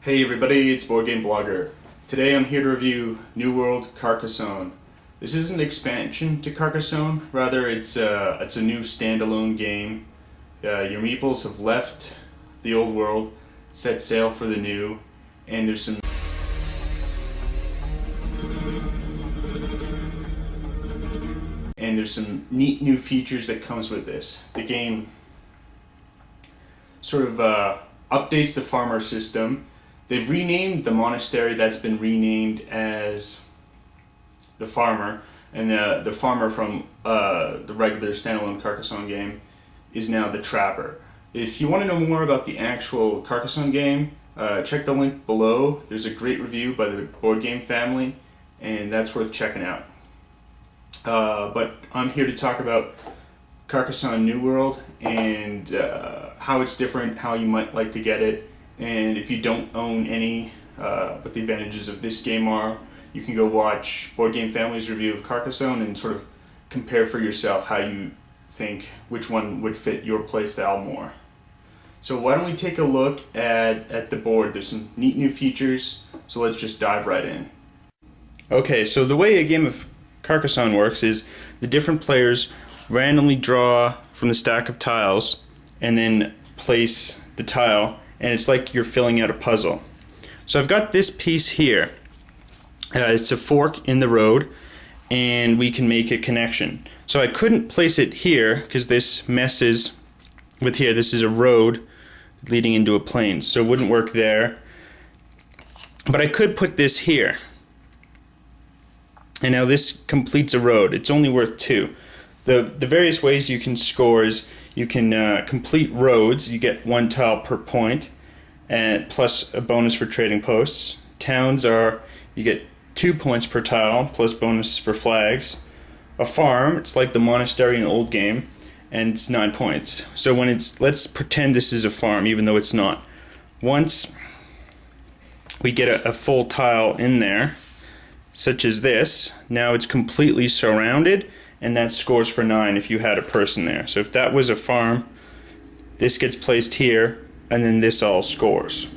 Hey everybody, it's Board Game Blogger. Today I'm here to review New World Carcassonne. This isn't an expansion to Carcassonne, rather it's a new standalone game. Your meeples have left the old world, set sail for the new, and there's some neat new features that comes with this. The game sort of updates the farmer system. They've renamed the monastery that's been renamed as the farmer, and the farmer from the regular standalone Carcassonne game is now the trapper. If you want to know more about the actual Carcassonne game, check the link below. There's a great review by the Board Game family, and that's worth checking out. But I'm here to talk about Carcassonne New World and how it's different, how you might like to get it, and if you don't own any, what the advantages of this game are. You can go watch Board Game Family's review of Carcassonne and sort of compare for yourself how you think which one would fit your playstyle more. So why don't we take a look at the board. There's some neat new features, so let's just dive right in. Okay, so the way a game of Carcassonne works is the different players randomly draw from the stack of tiles and then place the tile, and it's like you're filling out a puzzle. So I've got this piece here. It's a fork in the road, and we can make a connection. So I couldn't place it here because this messes with here. This is a road leading into a plain, so it wouldn't work there. But I could put this here. And now this completes a road. It's only worth 2. The various ways you can score is you can complete roads. You get 1 tile per point, and plus a bonus for trading posts. Towns you get 2 points per tile, plus bonus for flags. A farm, it's like the monastery in the old game, and it's 9 points. So when let's pretend this is a farm, even though it's not. Once we get a full tile in there, such as this, now it's completely surrounded, and that scores for 9 if you had a person there. So if that was a farm, this gets placed here, and then this all scores.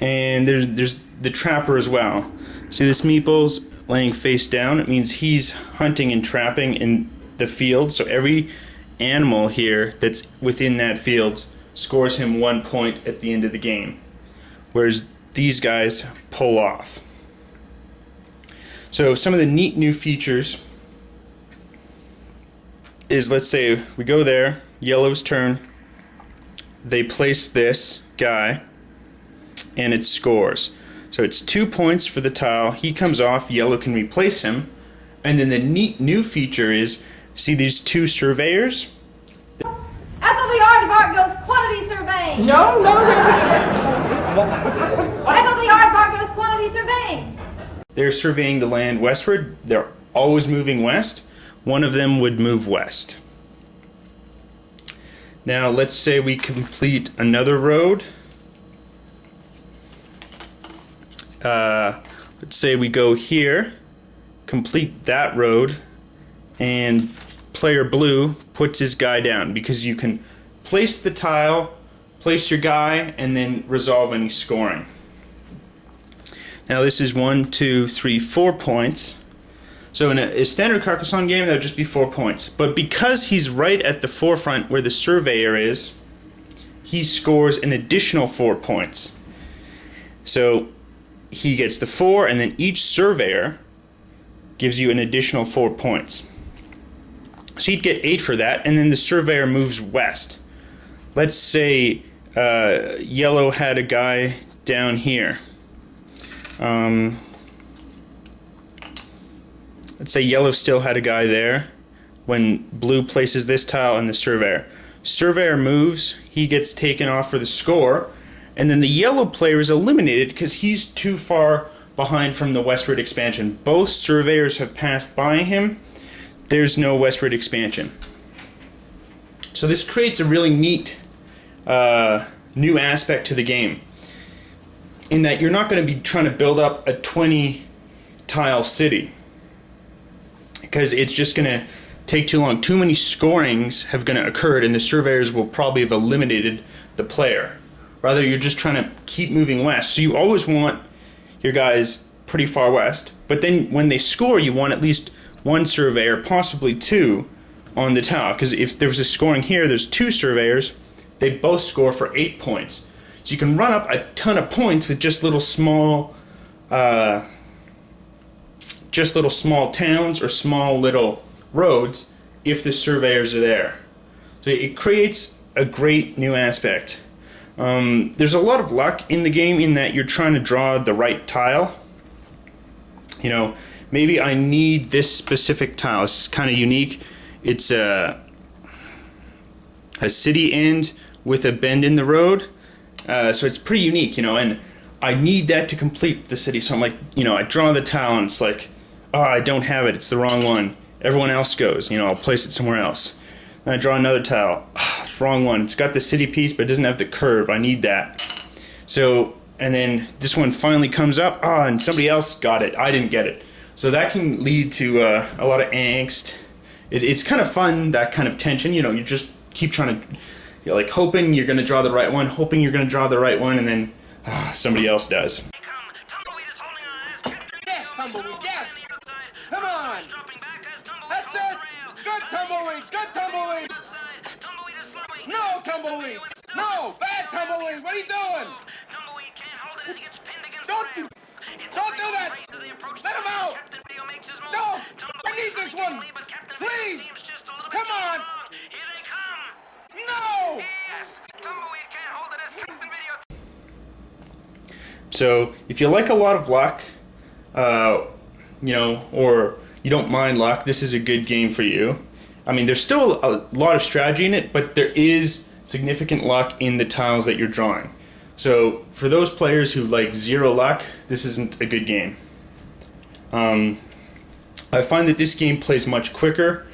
And there's the trapper as well. See this meeple's laying face down? It means he's hunting and trapping in the field, so every animal here that's within that field scores him 1 point at the end of the game, whereas these guys pull off. So some of the neat new features is, let's say we go there, yellow's turn, they place this guy, and it scores. So it's 2 points for the tile, he comes off, yellow can replace him, and then the neat new feature is, see these 2 surveyors? I thought the art of art goes quantity surveying. No. I thought the art of art goes quantity surveying. They're surveying the land westward. They're always moving west. One of them would move west. Now let's say we complete another road. Let's say we go here, complete that road, and player blue puts his guy down, because you can place the tile, place your guy, and then resolve any scoring. Now this is 1, 2, 3, 4 points. So in a standard Carcassonne game, that would just be 4 points. But because he's right at the forefront where the surveyor is, he scores an additional 4 points. So he gets the 4, and then each surveyor gives you an additional 4 points. So you'd get 8 for that, and then the surveyor moves west. Let's say yellow had a guy down here. Let's say yellow still had a guy there when blue places this tile and the surveyor. Surveyor moves, he gets taken off for the score, and then the yellow player is eliminated because he's too far behind from the westward expansion. Both surveyors have passed by him. There's no westward expansion. So this creates a really neat new aspect to the game, in that you're not going to be trying to build up a 20 tile city, because it's just going to take too long. Too many scorings have going to occur, and the surveyors will probably have eliminated the player. Rather, you're just trying to keep moving west. So you always want your guys pretty far west. But then when they score, you want at least one surveyor, possibly two, on the tile. Because if there's a scoring here, there's two surveyors. They both score for 8 points. So you can run up a ton of points with just little small towns or small little roads if the surveyors are there. So it creates a great new aspect. There's a lot of luck in the game in that you're trying to draw the right tile. You know, maybe I need this specific tile. It's kind of unique. It's a city end with a bend in the road. So it's pretty unique, you know, and I need that to complete the city. So I'm like, you know, I draw the tile and it's like, oh, I don't have it. It's the wrong one. Everyone else goes. You know, I'll place it somewhere else. Then I draw another tile. Oh, it's the wrong one. It's got the city piece, but it doesn't have the curve. I need that. So, and then this one finally comes up. Oh, and somebody else got it. I didn't get it. So that can lead to a lot of angst. It's kind of fun, that kind of tension. You know, you just keep trying to, you're like hoping you're going to draw the right one, and then somebody else does. Yes, Tumbleweed, yes! Come on! That's it! Good Tumbleweed! Good Tumbleweed! No, Tumbleweed! No! Bad Tumbleweed! What are you doing? Don't do that! Let him out! No! I need this one! Please! Come on! No! So if you like a lot of luck, you know, or you don't mind luck, this is a good game for you. I mean, there's still a lot of strategy in it, but there is significant luck in the tiles that you're drawing. So for those players who like zero luck, this isn't a good game. I find that this game plays much quicker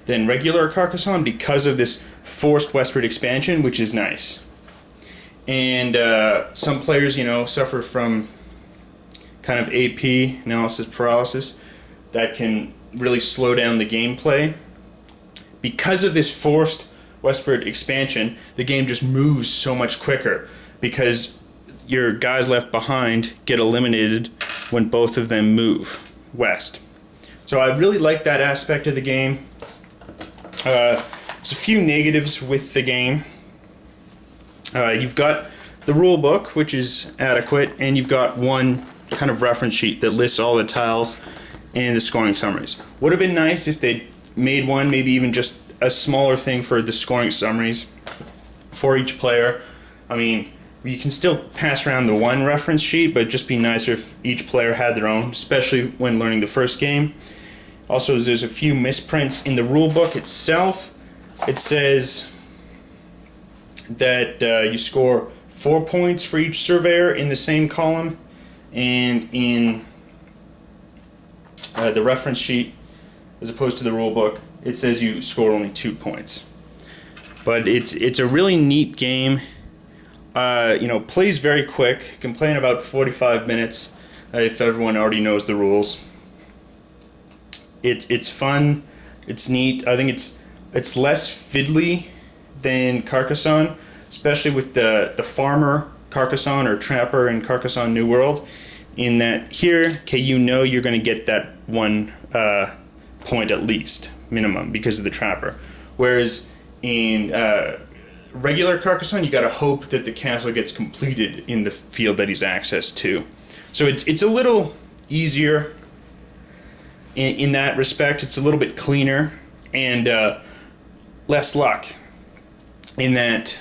than regular Carcassonne because of this forced westward expansion, which is nice. And some players, you know, suffer from kind of AP, analysis paralysis, that can really slow down the gameplay. Because of this forced westward expansion, the game just moves so much quicker because your guys left behind get eliminated when both of them move west. So I really like that aspect of the game. There's a few negatives with the game. You've got the rule book, which is adequate, and you've got one kind of reference sheet that lists all the tiles and the scoring summaries. Would have been nice if they made one, maybe even just a smaller thing for the scoring summaries for each player. I mean, you can still pass around the one reference sheet, but it'd just be nicer if each player had their own, especially when learning the first game. Also, there's a few misprints in the rule book itself. It says that you score 4 points for each surveyor in the same column, and in the reference sheet, as opposed to the rule book, it says you score only 2 points. But it's a really neat game. You know, plays very quick. Can play in about 45 minutes if everyone already knows the rules. It's fun. It's neat. I think it's less fiddly than Carcassonne, especially with the farmer Carcassonne or trapper in Carcassonne New World. In that here, okay, you know you're going to get that 1 point at least, minimum, because of the trapper. Whereas in regular Carcassonne, you got to hope that the castle gets completed in the field that he's access to. So it's a little easier in that respect. It's a little bit cleaner and less luck in that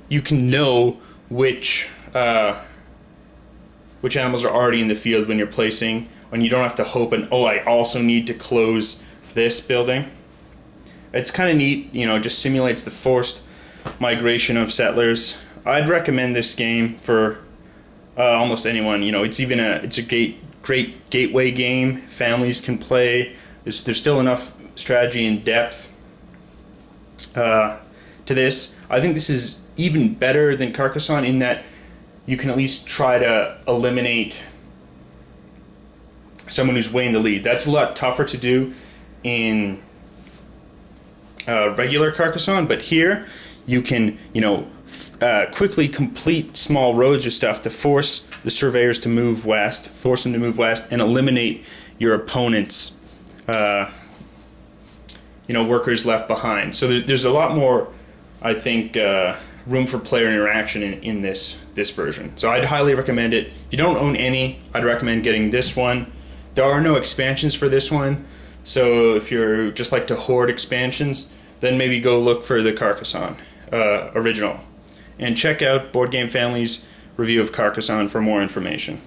you can know which animals are already in the field when you're placing, when you don't have to hope and, oh, I also need to close this building. It's kind of neat, you know, just simulates the forced migration of settlers. I'd recommend this game for almost anyone. You know, it's a great gateway game. Families can play. There's still enough strategy and depth to this. I think this is even better than Carcassonne in that you can at least try to eliminate someone who's way in the lead. That's a lot tougher to do in regular Carcassonne, but here you can, you know, quickly complete small roads or stuff to force the surveyors to move west, and eliminate your opponent's, workers left behind. So there's a lot more, I think, room for player interaction in this version. So I'd highly recommend it. If you don't own any, I'd recommend getting this one. There are no expansions for this one, so if you're just like to hoard expansions, then maybe go look for the Carcassonne original. And check out Board Game Family's review of Carcassonne for more information.